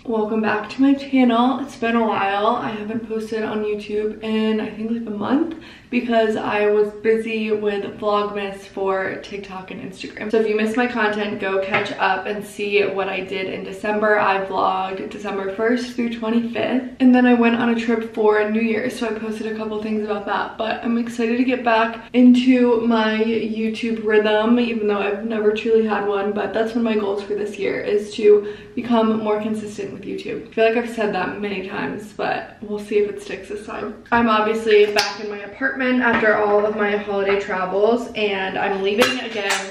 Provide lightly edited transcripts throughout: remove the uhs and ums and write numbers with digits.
Welcome back to my channel. It's been a while. I haven't posted on YouTube in I think like a month because I was busy with Vlogmas for TikTok and Instagram. So if you missed my content, go catch up and see what I did in December. I vlogged December 1st through 25th. And then I went on a trip for New Year's, so I posted a couple things about that. But I'm excited to get back into my YouTube rhythm, even though I've never truly had one. But that's one of my goals for this year, is to become more consistent with YouTube. I feel like I've said that many times, but we'll see if it sticks this time. I'm obviously back in my apartment after all of my holiday travels, and I'm leaving again.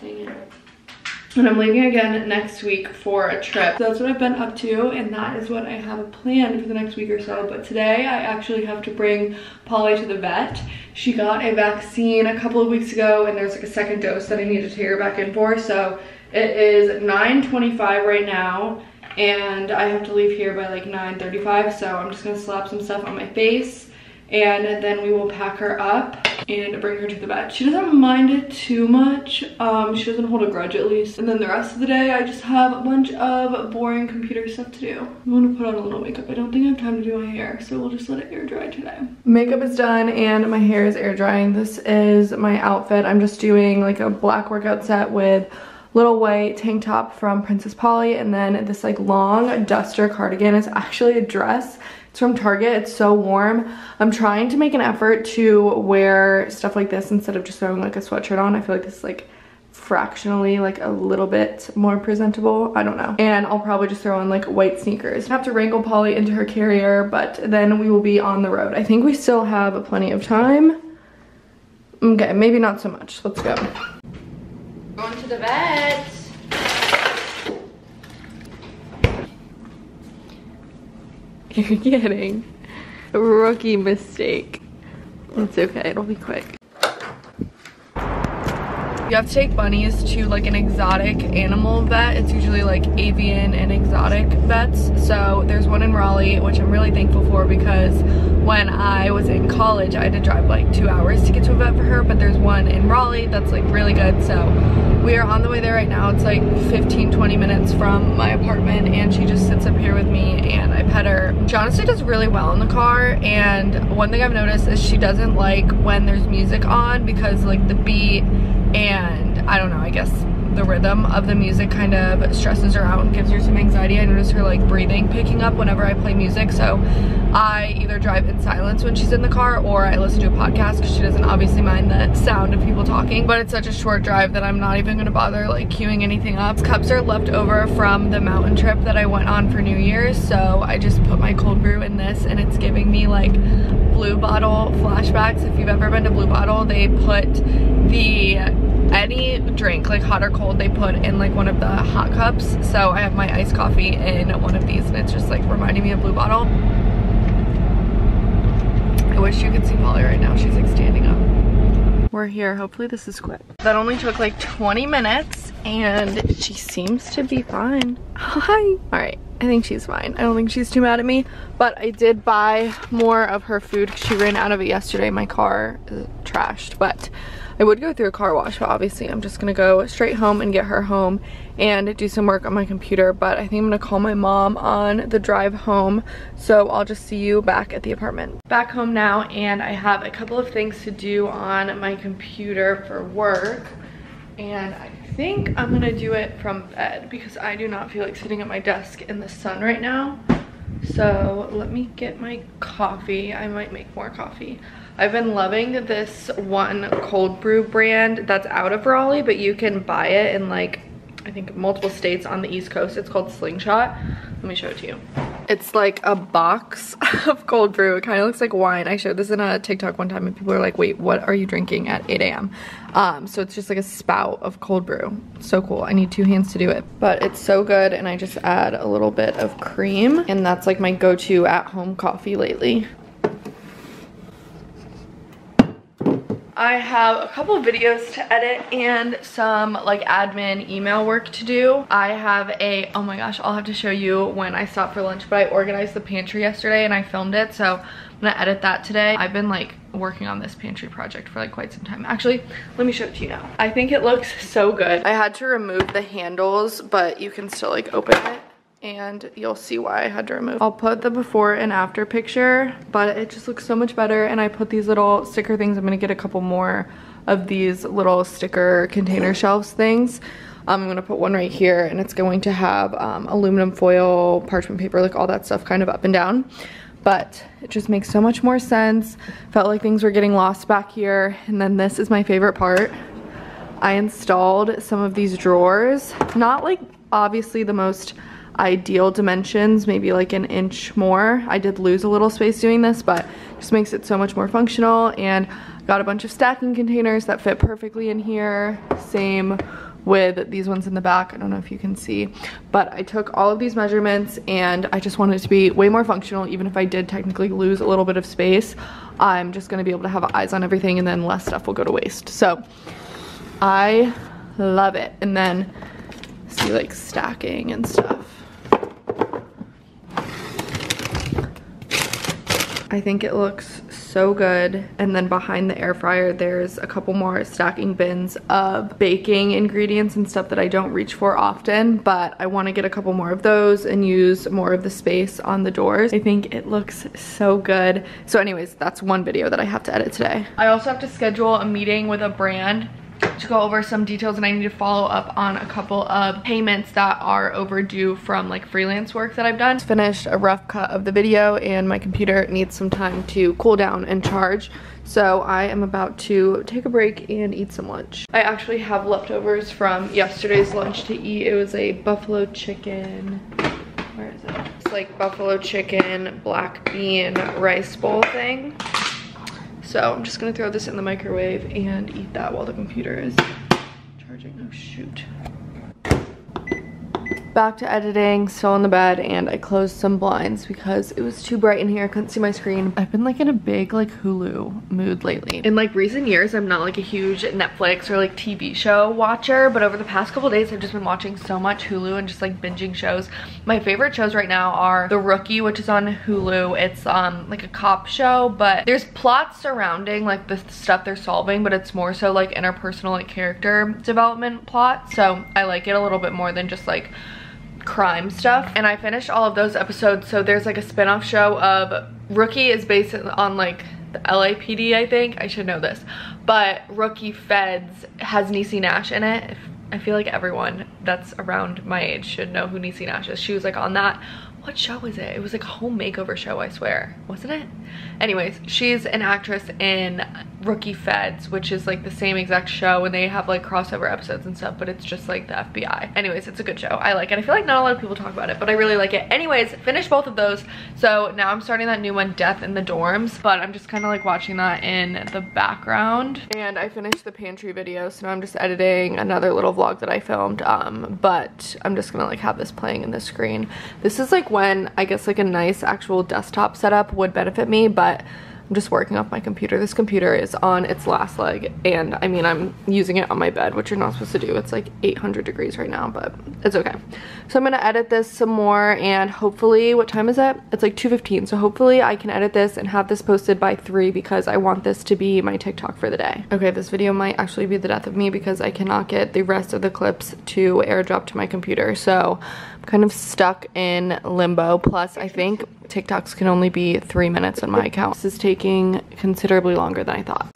Dang it. And I'm leaving again next week for a trip. So that's what I've been up to, and that is what I have planned for the next week or so. But today I actually have to bring Polly to the vet. She got a vaccine a couple of weeks ago, and there's like a second dose that I need to take her back in for. So it is 9:25 right now, and I have to leave here by like 9:35. So I'm just gonna slap some stuff on my face, and then we will pack her up and bring her to the vet. She doesn't mind it too much. She doesn't hold a grudge, at least. And then the rest of the day, I just have a bunch of boring computer stuff to do. I'm gonna put on a little makeup. I don't think I have time to do my hair, so we'll just let it air dry today. Makeup is done and my hair is air drying. This is my outfit. I'm just doing like a black workout set with little white tank top from Princess Polly, and then this like long duster cardigan. It's actually a dress. It's from Target. It's so warm. I'm trying to make an effort to wear stuff like this instead of just throwing like a sweatshirt on. I feel like this is like fractionally like a little bit more presentable. I don't know. And I'll probably just throw on like white sneakers. I have to wrangle Polly into her carrier, but then we will be on the road. I think we still have plenty of time. Okay, maybe not so much. Let's go. Going to the vet. You're getting a rookie mistake. It's okay, it'll be quick. You have to take bunnies to like an exotic animal vet. It's usually like avian and exotic vets. So there's one in Raleigh, which I'm really thankful for, because when I was in college, I had to drive like 2 hours to get to a vet for her, but there's one in Raleigh that's like really good. So we are on the way there right now. It's like 15-20 minutes from my apartment, and she just sits up here with me and I pet her. She honestly does really well in the car, and one thing I've noticed is she doesn't like when there's music on, because like the beat and I don't know, I guess the rhythm of the music kind of stresses her out and gives her some anxiety. I notice her like breathing picking up whenever I play music, so I either drive in silence when she's in the car or I listen to a podcast, because she doesn't obviously mind the sound of people talking. But it's such a short drive that I'm not even gonna bother like queuing anything up. Cups are left over from the mountain trip that I went on for New Year's, so I just put my cold brew in this, and it's giving me like Blue Bottle flashbacks. If you've ever been to Blue Bottle, they put any drink, like hot or cold, they put in like one of the hot cups. So I have my iced coffee in one of these, and it's just like reminding me of Blue Bottle. I wish you could see Polly right now. She's like standing up. We're here. Hopefully this is quick. That only took like 20 minutes and she seems to be fine. Hi. All right. I think she's fine. I don't think she's too mad at me, but I did buy more of her food. She ran out of it yesterday. My car is trashed, but I would go through a car wash, but obviously I'm just gonna go straight home and get her home and do some work on my computer. But I think I'm gonna call my mom on the drive home, so I'll just see you back at the apartment. Back home now, and I have a couple of things to do on my computer for work, and I think I'm gonna do it from bed because I do not feel like sitting at my desk in the sun right now. So let me get my coffee. I might make more coffee. I've been loving this one cold brew brand that's out of Raleigh, but you can buy it in like, I think multiple states on the East Coast. It's called Slingshot. Let me show it to you. It's like a box of cold brew. It kind of looks like wine. I showed this in a TikTok one time and people were like, wait, what are you drinking at 8 a.m? So it's just like a spout of cold brew. So cool. I need 2 hands to do it, but it's so good. And I just add a little bit of cream, and that's like my go-to at-home coffee lately. I have a couple of videos to edit and some like admin email work to do. I have a, oh my gosh, I'll have to show you when I stopped for lunch, but I organized the pantry yesterday and I filmed it, so I'm gonna edit that today. I've been like working on this pantry project for like quite some time. Actually, let me show it to you now. I think it looks so good. I had to remove the handles, but you can still like open it. and you'll see why I had to remove. I'll put the before and after picture, but it just looks so much better. And I put these little sticker things. I'm gonna get a couple more of these little sticker container shelves things. I'm gonna put one right here, and it's going to have aluminum foil, parchment paper, like all that stuff kind of up and down. But it just makes so much more sense. Felt like things were getting lost back here. And then this is my favorite part. I installed some of these drawers, not like obviously the most ideal dimensions, maybe like an inch more. I did lose a little space doing this, but just makes it so much more functional. And got a bunch of stacking containers that fit perfectly in here. Same with these ones in the back. I don't know if you can see, but I took all of these measurements and I just wanted it to be way more functional. Even if I did technically lose a little bit of space, I'm just gonna be able to have eyes on everything, and then less stuff will go to waste. So I love it. And then see, like stacking and stuff. I think it looks so good. And then behind the air fryer, there's a couple more stacking bins of baking ingredients and stuff that I don't reach for often, but I want to get a couple more of those and use more of the space on the doors. I think it looks so good. So anyways, that's one video that I have to edit today. I also have to schedule a meeting with a brand to go over some details, and I need to follow up on a couple of payments that are overdue from like freelance work that I've done. Just finished a rough cut of the video, and my computer needs some time to cool down and charge. So I am about to take a break and eat some lunch. I actually have leftovers from yesterday's lunch to eat. It was a buffalo chicken, where is it? It's like buffalo chicken, black bean, rice bowl thing. So I'm just gonna throw this in the microwave and eat that while the computer is charging. Oh shoot. Back to editing, still in the bed, and I closed some blinds because it was too bright in here. I couldn't see my screen. I've been like in a big like Hulu mood lately. In like recent years, I'm not like a huge Netflix or like TV show watcher, but over the past couple days, I've just been watching so much Hulu and just like binging shows. My favorite shows right now are The Rookie, which is on Hulu. It's like a cop show, but there's plots surrounding like the stuff they're solving, but it's more so like interpersonal, like character development plot. So I like it a little bit more than just like crime stuff. And I finished all of those episodes. So there's like a spin-off show of Rookie is based on like the LAPD, I think. I should know this, but Rookie Feds has Niecy Nash in it. I feel like everyone that's around my age should know who Niecy Nash is. She was like on that. What show was it? It was like a home makeover show, I swear. Wasn't it? Anyways, she's an actress in Rookie Feds, which is like the same exact show, and they have like crossover episodes and stuff, but it's just like the FBI. Anyways, it's a good show. I like it. I feel like not a lot of people talk about it, but I really like it. Anyways, finished both of those. So now I'm starting that new one, Death in the Dorms, but I'm just kind of like watching that in the background. And I finished the pantry video, so now I'm just editing another little vlog that I filmed, but I'm just gonna like have this playing in the screen. This is like when I guess like a nice actual desktop setup would benefit me, but I'm just working off my computer. This computer is on its last leg, and I mean, I'm using it on my bed, which you're not supposed to do. It's like 800 degrees right now, but it's okay. So I'm gonna edit this some more, and hopefully, what time is it? It's like 2:15, so hopefully I can edit this and have this posted by 3 because I want this to be my TikTok for the day. Okay, this video might actually be the death of me because I cannot get the rest of the clips to airdrop to my computer, so I'm kind of stuck in limbo. Plus, I think TikToks can only be 3 minutes on my account. This is taking considerably longer than I thought.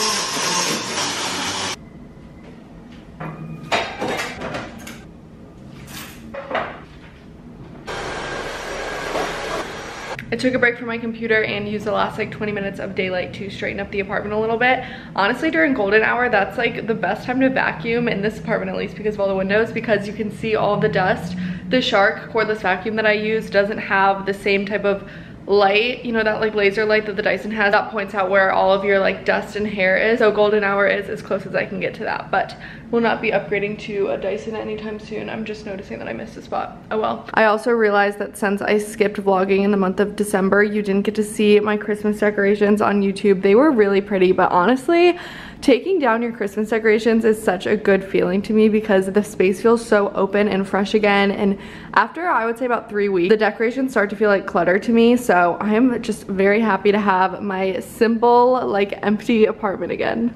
I took a break from my computer and used the last like 20 minutes of daylight to straighten up the apartment a little bit. Honestly, during golden hour, that's like the best time to vacuum in this apartment, at least because of all the windows, because you can see all the dust. The Shark cordless vacuum that I use doesn't have the same type of light, you know, that like laser light that the Dyson has that points out where all of your like dust and hair is. So golden hour is as close as I can get to that, but will not be upgrading to a Dyson anytime soon. I'm just noticing that I missed a spot. Oh well. I also realized that since I skipped vlogging in the month of December, you didn't get to see my Christmas decorations on YouTube. They were really pretty, but honestly, taking down your Christmas decorations is such a good feeling to me because the space feels so open and fresh again. And after, I would say about 3 weeks, the decorations start to feel like clutter to me. So I am just very happy to have my simple, like empty apartment again.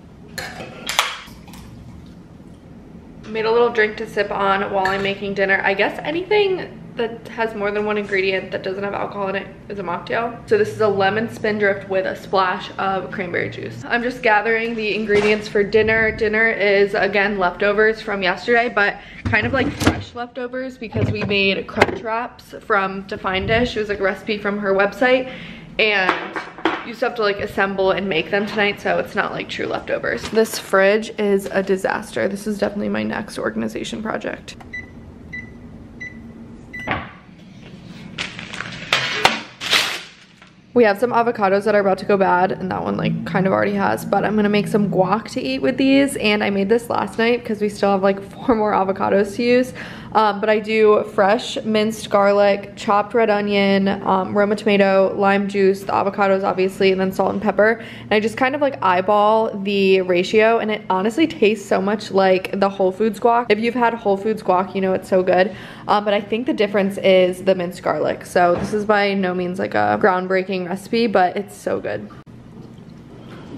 Made a little drink to sip on while I'm making dinner. I guess anything that has more than one ingredient that doesn't have alcohol in it is a mocktail. So this is a lemon spindrift with a splash of cranberry juice. I'm just gathering the ingredients for dinner. Dinner is, again, leftovers from yesterday, but kind of like fresh leftovers because we made crunch wraps from Define Dish. It was like a recipe from her website, and you still have to like assemble and make them tonight, so it's not like true leftovers. This fridge is a disaster. This is definitely my next organization project. We have some avocados that are about to go bad, and that one like kind of already has, but I'm gonna make some guac to eat with these, and I made this last night because we still have like 4 more avocados to use. But I do fresh minced garlic, chopped red onion, Roma tomato, lime juice, the avocados obviously, and then salt and pepper. And I just kind of like eyeball the ratio, and it honestly tastes so much like the Whole Foods guac. If you've had Whole Foods guac, you know it's so good. But I think the difference is the minced garlic. So this is by no means like a groundbreaking recipe, but it's so good.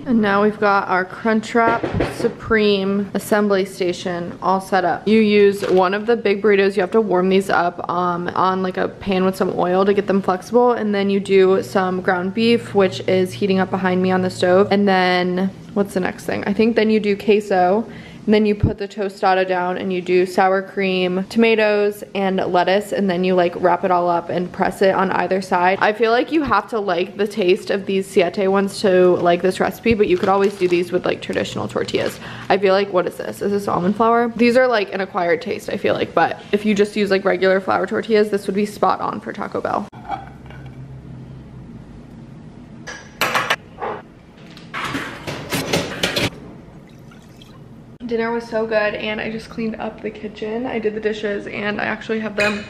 And now we've got our Crunchwrap Supreme assembly station all set up. You use one of the big burritos. You have to warm these up on like a pan with some oil to get them flexible. And then you do some ground beef, which is heating up behind me on the stove. And then what's the next thing? I think then you do queso. And then you put the tostada down and you do sour cream, tomatoes, and lettuce, and then you like wrap it all up and press it on either side. I feel like you have to like the taste of these siete ones to like this recipe, but you could always do these with like traditional tortillas. I feel like, what is this? Is this almond flour? These are like an acquired taste, I feel like, but if you just use like regular flour tortillas, this would be spot on for Taco Bell. Dinner was so good, and I just cleaned up the kitchen. I did the dishes, and I actually have them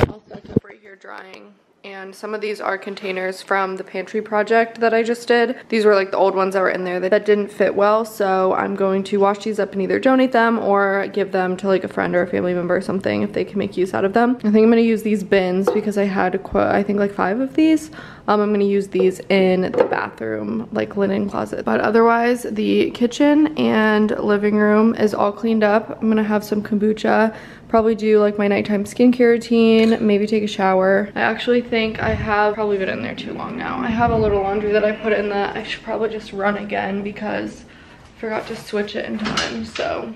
all stacked up right here drying. And some of these are containers from the pantry project that I just did. These were like the old ones that were in there that didn't fit well, so I'm going to wash these up and either donate them or give them to like a friend or a family member or something if they can make use out of them. I think I'm gonna use these bins because I had I think like 5 of these. I'm gonna use these in the bathroom, like linen closet. But otherwise, the kitchen and living room is all cleaned up. I'm gonna have some kombucha, probably do like my nighttime skincare routine, maybe take a shower. I actually think I have probably been in there too long now. I have a little laundry that I put in that I should probably just run again because I forgot to switch it in time. So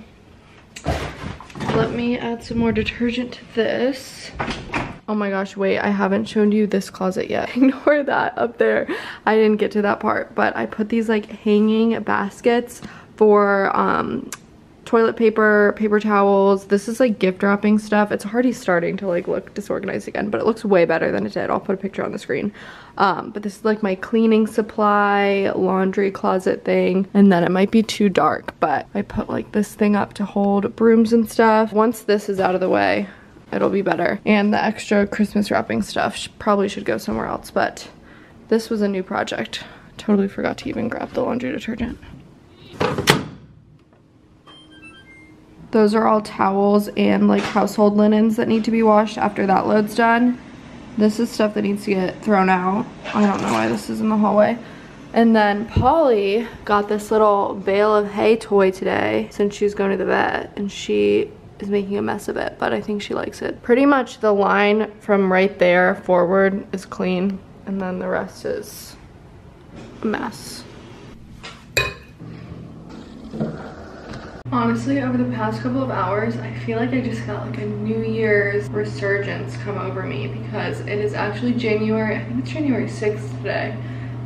let me add some more detergent to this. Oh my gosh, wait, I haven't shown you this closet yet. Ignore that up there. I didn't get to that part, but I put these like hanging baskets for toilet paper, paper towels. This is like gift wrapping stuff. It's already starting to like look disorganized again, but it looks way better than it did. I'll put a picture on the screen. But this is like my cleaning supply, laundry closet thing. And then it might be too dark, but I put like this thing up to hold brooms and stuff. Once this is out of the way, it'll be better. And the extra Christmas wrapping stuff probably should go somewhere else, but this was a new project. Totally forgot to even grab the laundry detergent. Those are all towels and like household linens that need to be washed after that load's done. This is stuff that needs to get thrown out. I don't know why this is in the hallway. And then Polly got this little bale of hay toy today since she's going to the vet, and she is making a mess of it, but I think she likes it. Pretty much the line from right there forward is clean, and then the rest is a mess. Honestly, over the past couple of hours, I feel like I just got like a New Year's resurgence come over me because it is actually January, I think it's January 6th today.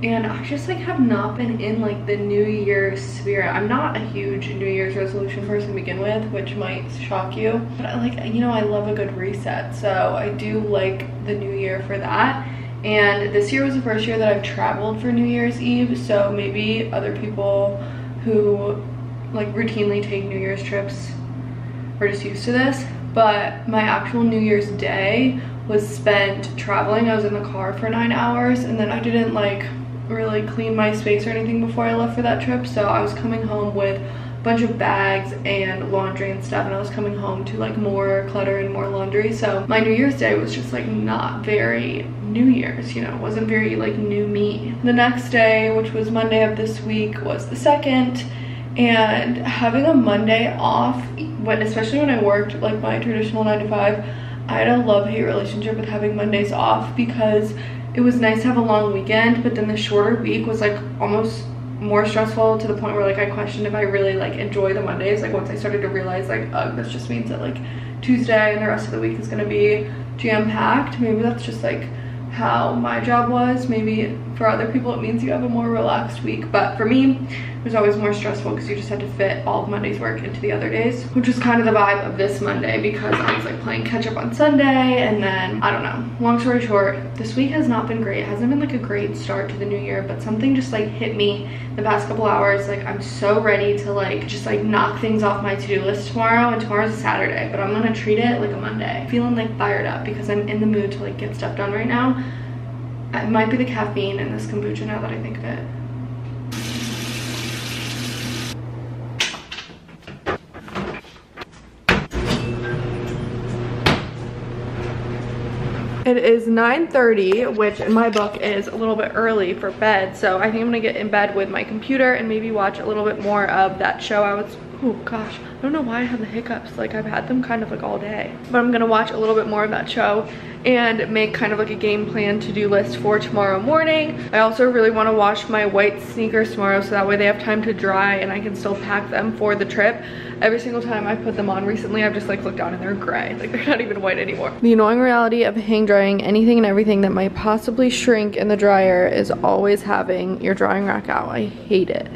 And I just like have not been in like the New Year's spirit. I'm not a huge New Year's resolution person to begin with, which might shock you. But I like, you know, I love a good reset. So I do like the new year for that. And this year was the first year that I've traveled for New Year's Eve. So maybe other people who like routinely take New Year's trips are just used to this. But my actual New Year's Day was spent traveling. I was in the car for 9 hours, and then I didn't like really clean my space or anything before I left for that trip. So I was coming home with a bunch of bags and laundry and stuff, and I was coming home to like more clutter and more laundry. So my New Year's Day was just like not very New Year's, you know, it wasn't very like new me. The next day, which was Monday of this week, was the 2nd. And having a Monday off, especially when I worked like my traditional 9 to 5, I had a love-hate relationship with having Mondays off because it was nice to have a long weekend, but then the shorter week was like almost more stressful to the point where like I questioned if I really like enjoy the Mondays. Like once I started to realize like, this just means that like Tuesday and the rest of the week is gonna be jam-packed. Maybe that's just like how my job was. Maybe for other people it means you have a more relaxed week, but for me it was always more stressful because you just had to fit all of Monday's work into the other days, which was kind of the vibe of this Monday because I was like playing catch up on Sunday. And then I don't know, long story short, this week has not been great. It hasn't been like a great start to the new year, but something just like hit me the past couple hours. Like I'm so ready to like just like knock things off my to-do list tomorrow, and tomorrow's a Saturday, but I'm gonna treat it like a Monday. Feeling like fired up because I'm in the mood to like get stuff done right now. It might be the caffeine in this kombucha now that I think of it. It is 9:30, which in my book is a little bit early for bed. So I think I'm gonna get in bed with my computer and maybe watch a little bit more of that show I was, oh gosh, I don't know why I have the hiccups. Like I've had them kind of like all day. But I'm gonna watch a little bit more of that show and make kind of like a game plan to-do list for tomorrow morning. I also really want to wash my white sneakers tomorrow so that way they have time to dry and I can still pack them for the trip. Every single time I put them on recently, I've just like looked down and they're gray. Like they're not even white anymore. The annoying reality of hang drying anything and everything that might possibly shrink in the dryer is always having your drying rack out. I hate it.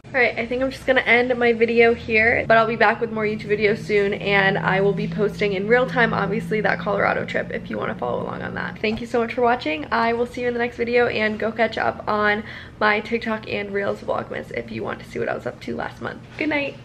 Alright, I think I'm just gonna end my video here, but I'll be back with more YouTube videos soon, and I will be posting in real time, obviously, that Colorado trip if you want to follow along on that. Thank you so much for watching. I will see you in the next video, and go catch up on my TikTok and Reels Vlogmas if you want to see what I was up to last month. Good night!